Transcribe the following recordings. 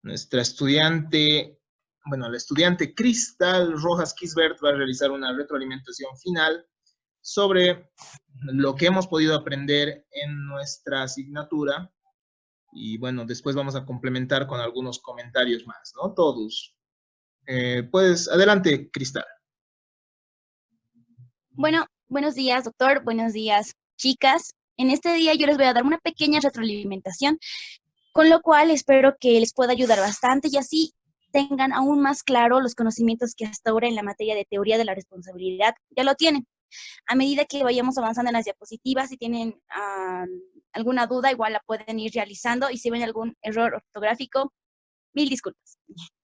Nuestra estudiante, bueno, la estudiante Cristal Rojas Kisbert va a realizar una retroalimentación final sobre lo que hemos podido aprender en nuestra asignatura. Y bueno, después vamos a complementar con algunos comentarios más, ¿no? Todos. Pues, adelante, Cristal. Bueno, buenos días, doctor. Buenos días, chicas. En este día yo les voy a dar una pequeña retroalimentación, con lo cual espero que les pueda ayudar bastante y así tengan aún más claro los conocimientos que hasta ahora en la materia de teoría de la responsabilidad ya lo tienen. A medida que vayamos avanzando en las diapositivas, si tienen alguna duda, igual la pueden ir realizando y si ven algún error ortográfico, mil disculpas.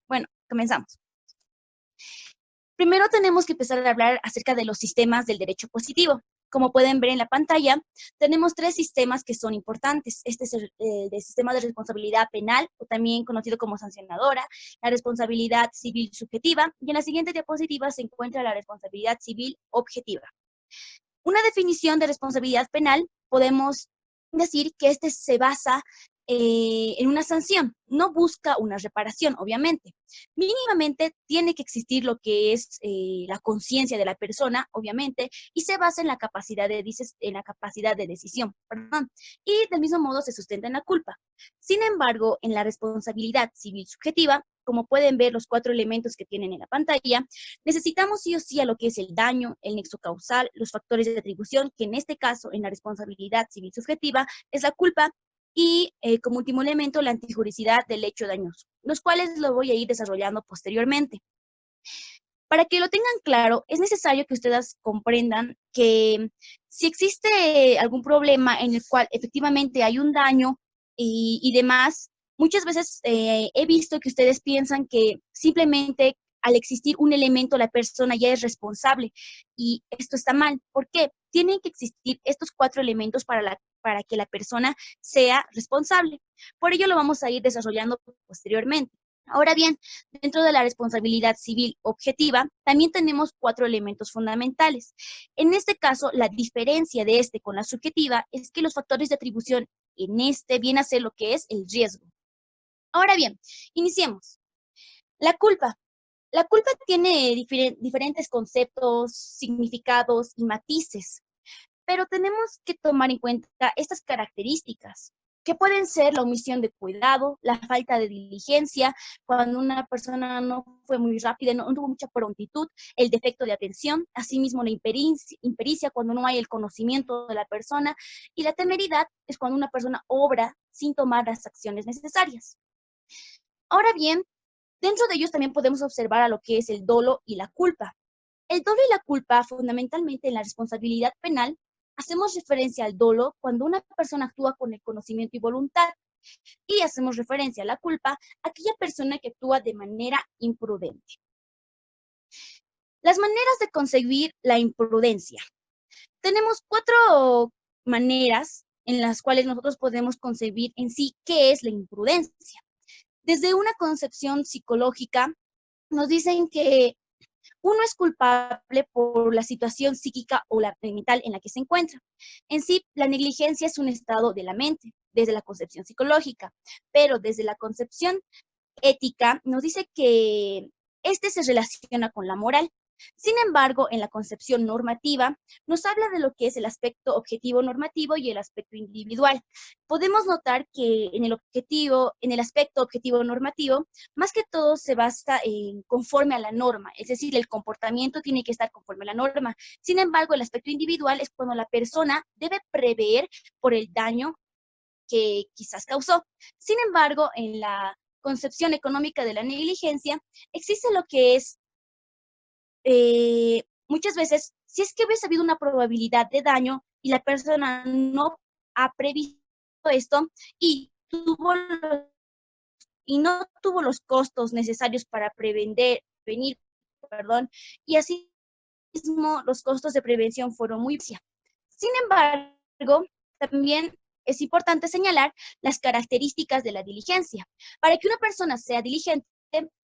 Bueno, comenzamos. Primero tenemos que empezar a hablar acerca de los sistemas del derecho positivo. Como pueden ver en la pantalla, tenemos 3 sistemas que son importantes. Este es el sistema de responsabilidad penal, o también conocido como sancionadora, la responsabilidad civil subjetiva, y en la siguiente diapositiva se encuentra la responsabilidad civil objetiva. Una definición de responsabilidad penal, podemos decir que este se basa en una sanción, no busca una reparación, obviamente. Mínimamente tiene que existir lo que es la conciencia de la persona, obviamente, y se basa en la capacidad de decisión, perdón, y del mismo modo se sustenta en la culpa. Sin embargo, en la responsabilidad civil subjetiva, como pueden ver los 4 elementos que tienen en la pantalla, necesitamos sí o sí a lo que es el daño, el nexo causal, los factores de atribución, que en este caso, en la responsabilidad civil subjetiva, es la culpa, y como último elemento, la antijuricidad del hecho dañoso, los cuales lo voy a ir desarrollando posteriormente. Para que lo tengan claro, es necesario que ustedes comprendan que si existe algún problema en el cual efectivamente hay un daño y demás, muchas veces he visto que ustedes piensan que simplemente al existir un elemento la persona ya es responsable, y esto está mal. ¿Por qué? Tienen que existir estos 4 elementos para que la persona sea responsable. Por ello lo vamos a ir desarrollando posteriormente. Ahora bien, dentro de la responsabilidad civil objetiva, también tenemos 4 elementos fundamentales. En este caso, la diferencia de este con la subjetiva es que los factores de atribución en este vienen a ser lo que es el riesgo. Ahora bien, iniciemos. La culpa. La culpa tiene diferentes conceptos, significados y matices, pero tenemos que tomar en cuenta estas características, que pueden ser la omisión de cuidado, la falta de diligencia, cuando una persona no fue muy rápida, no tuvo mucha prontitud, el defecto de atención, asimismo la impericia, cuando no hay el conocimiento de la persona, y la temeridad es cuando una persona obra sin tomar las acciones necesarias. Ahora bien, dentro de ellos también podemos observar a lo que es el dolo y la culpa. El dolo y la culpa, fundamentalmente en la responsabilidad penal, hacemos referencia al dolo cuando una persona actúa con el conocimiento y voluntad, y hacemos referencia a la culpa a aquella persona que actúa de manera imprudente. Las maneras de concebir la imprudencia. Tenemos 4 maneras en las cuales nosotros podemos concebir en sí qué es la imprudencia. Desde una concepción psicológica, nos dicen que uno es culpable por la situación psíquica o la mental en la que se encuentra. En sí, la negligencia es un estado de la mente, desde la concepción psicológica, pero desde la concepción ética nos dice que este se relaciona con la moral. Sin embargo, en la concepción normativa nos habla de lo que es el aspecto objetivo normativo y el aspecto individual. Podemos notar que en el aspecto objetivo normativo, más que todo se basa en conforme a la norma, es decir, el comportamiento tiene que estar conforme a la norma. Sin embargo, el aspecto individual es cuando la persona debe prever por el daño que quizás causó. Sin embargo, en la concepción económica de la negligencia, existe lo que es, muchas veces, si es que hubiese habido una probabilidad de daño y la persona no ha previsto esto y no tuvo los costos necesarios para prevenir, y así mismo los costos de prevención fueron muy bajos. Sin embargo, también es importante señalar las características de la diligencia. Para que una persona sea diligente,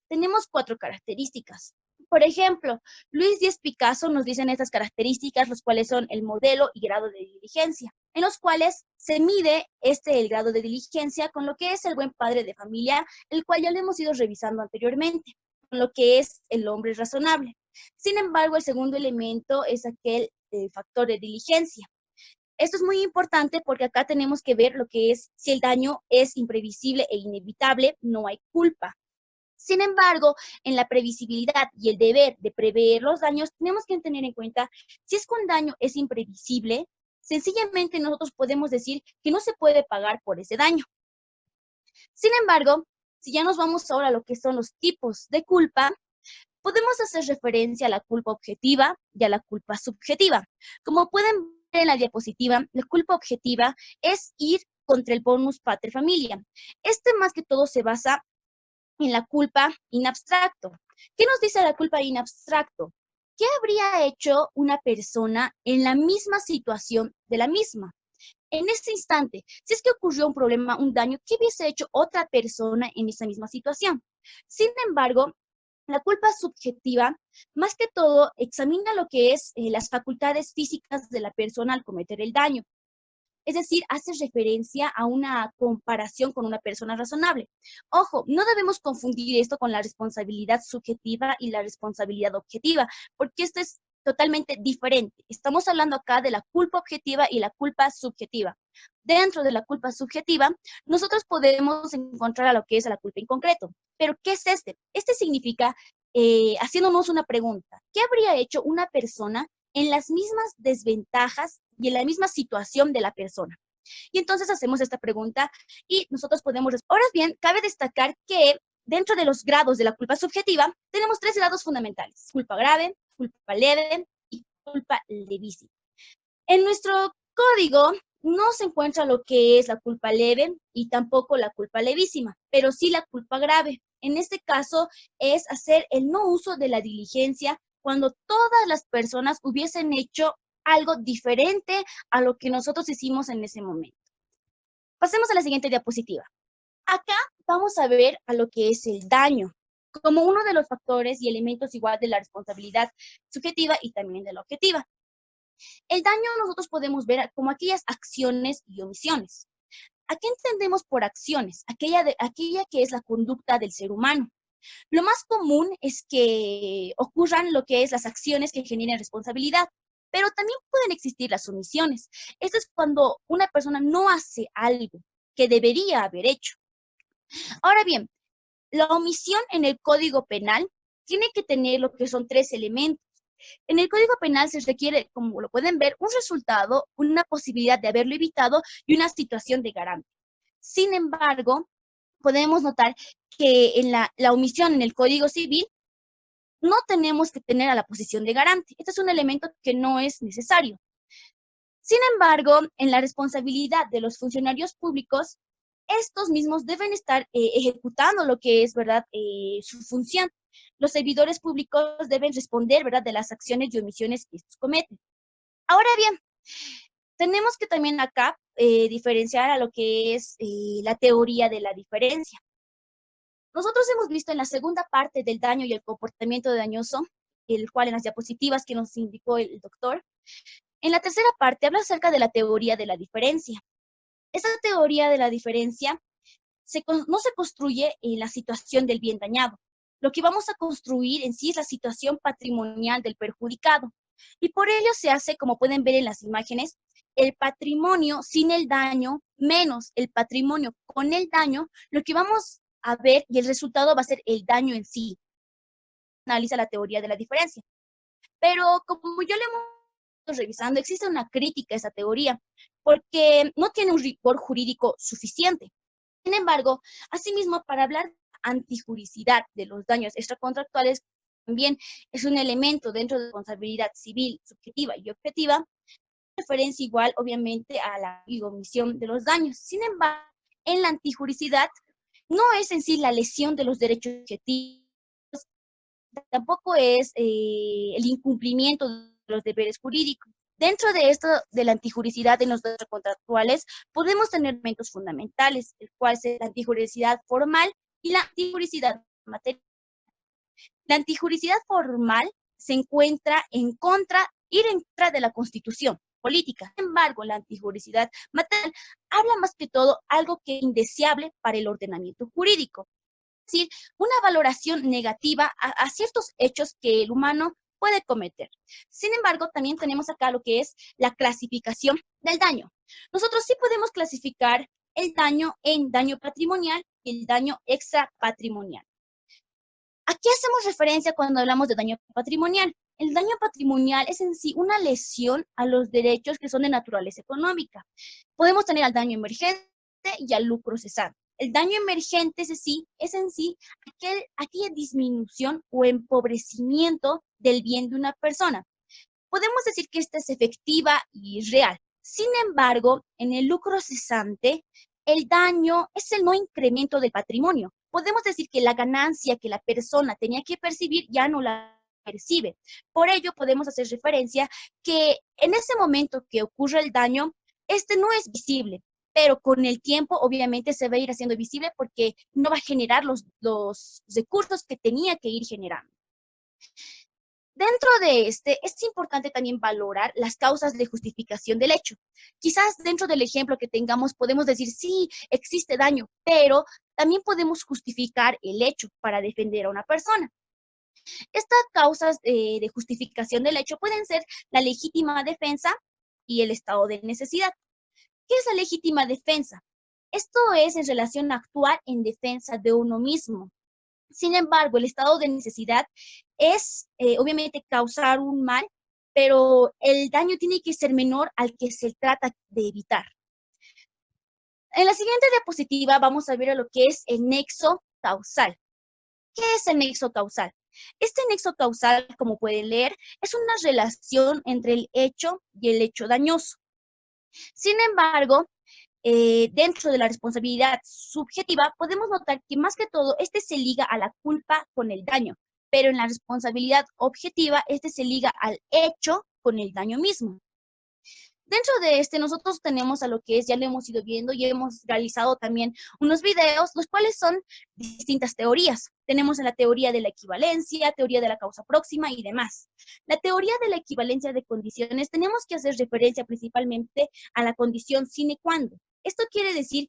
tenemos 4 características. Por ejemplo, Luis Díaz Picasso nos dice estas características, los cuales son el modelo y grado de diligencia. en los cuales se mide el grado de diligencia con lo que es el buen padre de familia, el cual ya lo hemos ido revisando anteriormente, con lo que es el hombre razonable. Sin embargo, el segundo elemento es aquel factor de diligencia. Esto es muy importante porque acá tenemos que ver lo que es si el daño es imprevisible e inevitable, no hay culpa. Sin embargo, en la previsibilidad y el deber de prever los daños, tenemos que tener en cuenta si es que un daño es imprevisible, sencillamente nosotros podemos decir que no se puede pagar por ese daño. Sin embargo, si ya nos vamos ahora a lo que son los tipos de culpa, podemos hacer referencia a la culpa objetiva y a la culpa subjetiva. Como pueden ver en la diapositiva, la culpa objetiva es ir contra el bonus pater familia. Este más que todo se basa en la culpa in abstracto. ¿Qué nos dice la culpa in abstracto? ¿Qué habría hecho una persona en la misma situación de la misma? En ese instante, si es que ocurrió un problema, un daño, ¿qué hubiese hecho otra persona en esa misma situación? Sin embargo, la culpa subjetiva, más que todo, examina lo que es las facultades físicas de la persona al cometer el daño. Es decir, hace referencia a una comparación con una persona razonable. Ojo, no debemos confundir esto con la responsabilidad subjetiva y la responsabilidad objetiva, porque esto es totalmente diferente. Estamos hablando acá de la culpa objetiva y la culpa subjetiva. Dentro de la culpa subjetiva, nosotros podemos encontrar a lo que es la culpa en concreto. Pero, ¿qué es este? Este significa, haciéndonos una pregunta, ¿qué habría hecho una persona en las mismas desventajas y en la misma situación de la persona? Y entonces hacemos esta pregunta y nosotros podemos responder. Ahora bien, cabe destacar que dentro de los grados de la culpa subjetiva tenemos 3 grados fundamentales: culpa grave, culpa leve y culpa levísima. En nuestro código no se encuentra lo que es la culpa leve y tampoco la culpa levísima, pero sí la culpa grave. En este caso es hacer el no uso de la diligencia cuando todas las personas hubiesen hecho algo diferente a lo que nosotros hicimos en ese momento. Pasemos a la siguiente diapositiva. Acá vamos a ver a lo que es el daño, como uno de los factores y elementos igual de la responsabilidad subjetiva y también de la objetiva. El daño nosotros podemos ver como aquellas acciones y omisiones. ¿A qué entendemos por acciones? Aquella que es la conducta del ser humano. Lo más común es que ocurran lo que es las acciones que generen responsabilidad, pero también pueden existir las omisiones. Esto es cuando una persona no hace algo que debería haber hecho. Ahora bien, la omisión en el Código Penal tiene que tener lo que son 3 elementos. En el Código Penal se requiere, como lo pueden ver, un resultado, una posibilidad de haberlo evitado y una situación de garante. Sin embargo, podemos notar que en la omisión en el Código Civil no tenemos que tener a la posición de garante. Este es un elemento que no es necesario. Sin embargo, en la responsabilidad de los funcionarios públicos, estos mismos deben estar ejecutando lo que es, ¿verdad?, su función. Los servidores públicos deben responder, ¿verdad?, de las acciones y omisiones que estos cometen. Ahora bien, tenemos que también acá diferenciar a lo que es la teoría de la diferencia. Nosotros hemos visto en la segunda parte del daño y el comportamiento dañoso, el cual en las diapositivas que nos indicó el doctor, en la tercera parte habla acerca de la teoría de la diferencia. Esta teoría de la diferencia no se construye en la situación del bien dañado. Lo que vamos a construir en sí es la situación patrimonial del perjudicado. Y por ello se hace, como pueden ver en las imágenes, el patrimonio sin el daño menos el patrimonio con el daño, lo que vamos a ver y el resultado va a ser el daño en sí. Analiza la teoría de la diferencia. Pero como yo le hemos revisando, existe una crítica a esa teoría, porque no tiene un rigor jurídico suficiente. Sin embargo, asimismo, para hablar de antijuricidad de los daños extracontractuales, también es un elemento dentro de la responsabilidad civil, subjetiva y objetiva, referencia igual, obviamente, a la omisión de los daños. Sin embargo, en la antijuricidad, no es en sí la lesión de los derechos subjetivos, tampoco es el incumplimiento de los deberes jurídicos. Dentro de esto, de la antijuricidad en los derechos contractuales, podemos tener elementos fundamentales, el cual es la antijuricidad formal y la antijuricidad material. La antijuricidad formal se encuentra ir en contra de la Constitución. política. Sin embargo, la antijuricidad material habla más que todo algo que es indeseable para el ordenamiento jurídico. Es decir, una valoración negativa a ciertos hechos que el humano puede cometer. Sin embargo, también tenemos acá lo que es la clasificación del daño. Nosotros sí podemos clasificar el daño en daño patrimonial y el daño extrapatrimonial. ¿A qué hacemos referencia cuando hablamos de daño patrimonial? El daño patrimonial es en sí una lesión a los derechos que son de naturaleza económica. Podemos tener al daño emergente y al lucro cesante. El daño emergente es en sí aquella disminución o empobrecimiento del bien de una persona. Podemos decir que esta es efectiva y real. Sin embargo, en el lucro cesante, el daño es el no incremento del patrimonio. Podemos decir que la ganancia que la persona tenía que percibir ya no la percibe. Por ello, podemos hacer referencia que en ese momento que ocurre el daño, este no es visible, pero con el tiempo obviamente se va a ir haciendo visible porque no va a generar los recursos que tenía que ir generando. Dentro de este, es importante también valorar las causas de justificación del hecho. Quizás dentro del ejemplo que tengamos podemos decir, sí, existe daño, pero también podemos justificar el hecho para defender a una persona. Estas causas de justificación del hecho pueden ser la legítima defensa y el estado de necesidad. ¿Qué es la legítima defensa? Esto es en relación a actuar en defensa de uno mismo. Sin embargo, el estado de necesidad es obviamente causar un mal, pero el daño tiene que ser menor al que se trata de evitar. En la siguiente diapositiva vamos a ver lo que es el nexo causal. ¿Qué es el nexo causal? Este nexo causal, como pueden leer, es una relación entre el hecho y el hecho dañoso. Sin embargo, dentro de la responsabilidad subjetiva, podemos notar que más que todo, este se liga a la culpa con el daño, pero en la responsabilidad objetiva, este se liga al hecho con el daño mismo. Dentro de este, nosotros tenemos a lo que es, ya lo hemos ido viendo y hemos realizado también unos videos, los cuales son distintas teorías. Tenemos la teoría de la equivalencia, teoría de la causa próxima y demás. La teoría de la equivalencia de condiciones, tenemos que hacer referencia principalmente a la condición sine qua non. Esto quiere decir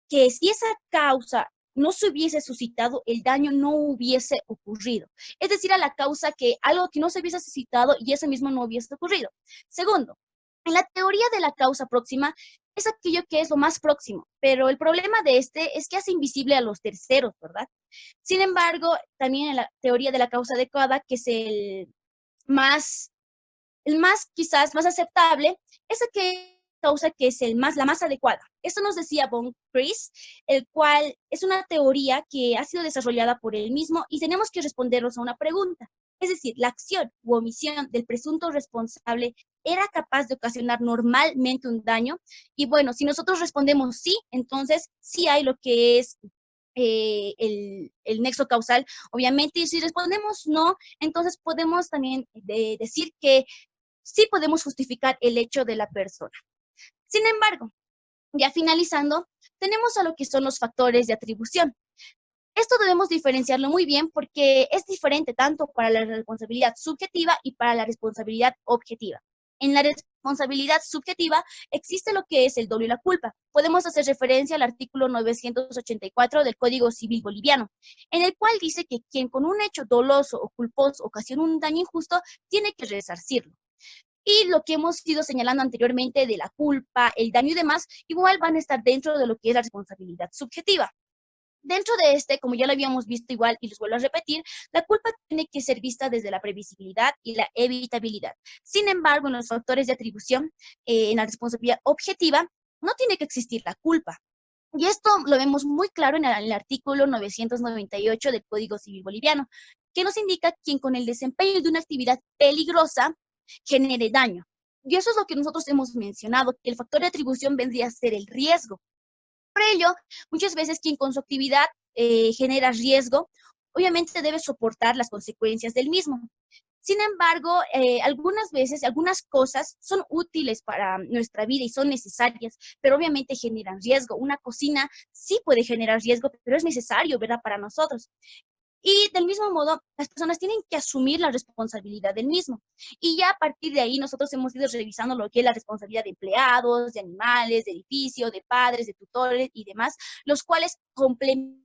que si esa causa no se hubiese suscitado, el daño no hubiese ocurrido. Es decir, a la causa que algo que no se hubiese suscitado y eso mismo no hubiese ocurrido. Segundo, en la teoría de la causa próxima es aquello que es lo más próximo, pero el problema de este es que hace invisible a los terceros, ¿verdad? Sin embargo, también en la teoría de la causa adecuada, que es el más quizás más aceptable, es aquella causa que es la más adecuada. Esto nos decía von Chris, el cual es una teoría que ha sido desarrollada por él mismo y tenemos que respondernos a una pregunta. Es decir, la acción u omisión del presunto responsable era capaz de ocasionar normalmente un daño. Y bueno, si nosotros respondemos sí, entonces sí hay lo que es el nexo causal, obviamente. Y si respondemos no, entonces podemos también decir que sí podemos justificar el hecho de la persona. Sin embargo, ya finalizando, tenemos a lo que son los factores de atribución. Esto debemos diferenciarlo muy bien porque es diferente tanto para la responsabilidad subjetiva y para la responsabilidad objetiva. En la responsabilidad subjetiva existe lo que es el dolo y la culpa. Podemos hacer referencia al artículo 984 del Código Civil Boliviano, en el cual dice que quien con un hecho doloso o culposo ocasiona un daño injusto tiene que resarcirlo. Y lo que hemos ido señalando anteriormente de la culpa, el daño y demás, igual van a estar dentro de lo que es la responsabilidad subjetiva. Dentro de este, como ya lo habíamos visto igual y les vuelvo a repetir, la culpa tiene que ser vista desde la previsibilidad y la evitabilidad. Sin embargo, en los factores de atribución, en la responsabilidad objetiva, no tiene que existir la culpa. Y esto lo vemos muy claro en el artículo 998 del Código Civil Boliviano, que nos indica quien con el desempeño de una actividad peligrosa genere daño. Y eso es lo que nosotros hemos mencionado, que el factor de atribución vendría a ser el riesgo. Por ello, muchas veces quien con su actividad genera riesgo, obviamente debe soportar las consecuencias del mismo. Sin embargo, algunas veces, algunas cosas son útiles para nuestra vida y son necesarias, pero obviamente generan riesgo. Una cocina sí puede generar riesgo, pero es necesario, ¿verdad?, para nosotros. Y del mismo modo, las personas tienen que asumir la responsabilidad del mismo. Y ya a partir de ahí nosotros hemos ido revisando lo que es la responsabilidad de empleados, de animales, de edificio, de padres, de tutores y demás, los cuales complementan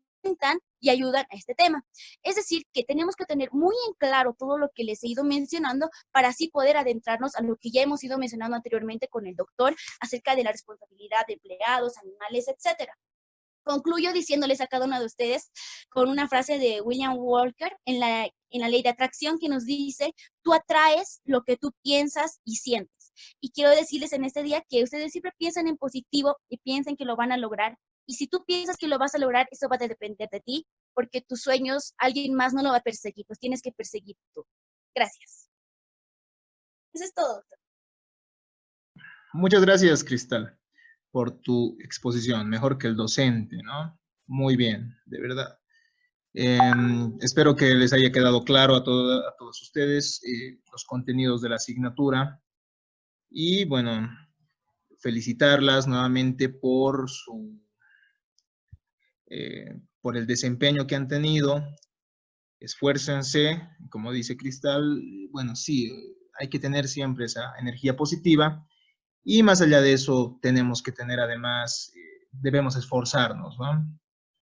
y ayudan a este tema. Es decir, que tenemos que tener muy en claro todo lo que les he ido mencionando para así poder adentrarnos a lo que ya hemos ido mencionando anteriormente con el doctor acerca de la responsabilidad de empleados, animales, etcétera. Concluyo diciéndoles a cada uno de ustedes con una frase de William Walker en la ley de atracción que nos dice, tú atraes lo que tú piensas y sientes. Y quiero decirles en este día que ustedes siempre piensen en positivo y piensen que lo van a lograr. Y si tú piensas que lo vas a lograr, eso va a depender de ti, porque tus sueños alguien más no lo va a perseguir, pues tienes que perseguir tú. Gracias. Eso es todo, doctor. Muchas gracias, Cristal, por tu exposición, mejor que el docente, ¿no? Muy bien, de verdad. Espero que les haya quedado claro a todos ustedes los contenidos de la asignatura y, bueno, felicitarlas nuevamente por el desempeño que han tenido. Esfuércense, como dice Cristal, bueno, sí, hay que tener siempre esa energía positiva. Y más allá de eso, tenemos que tener además, debemos esforzarnos, ¿no?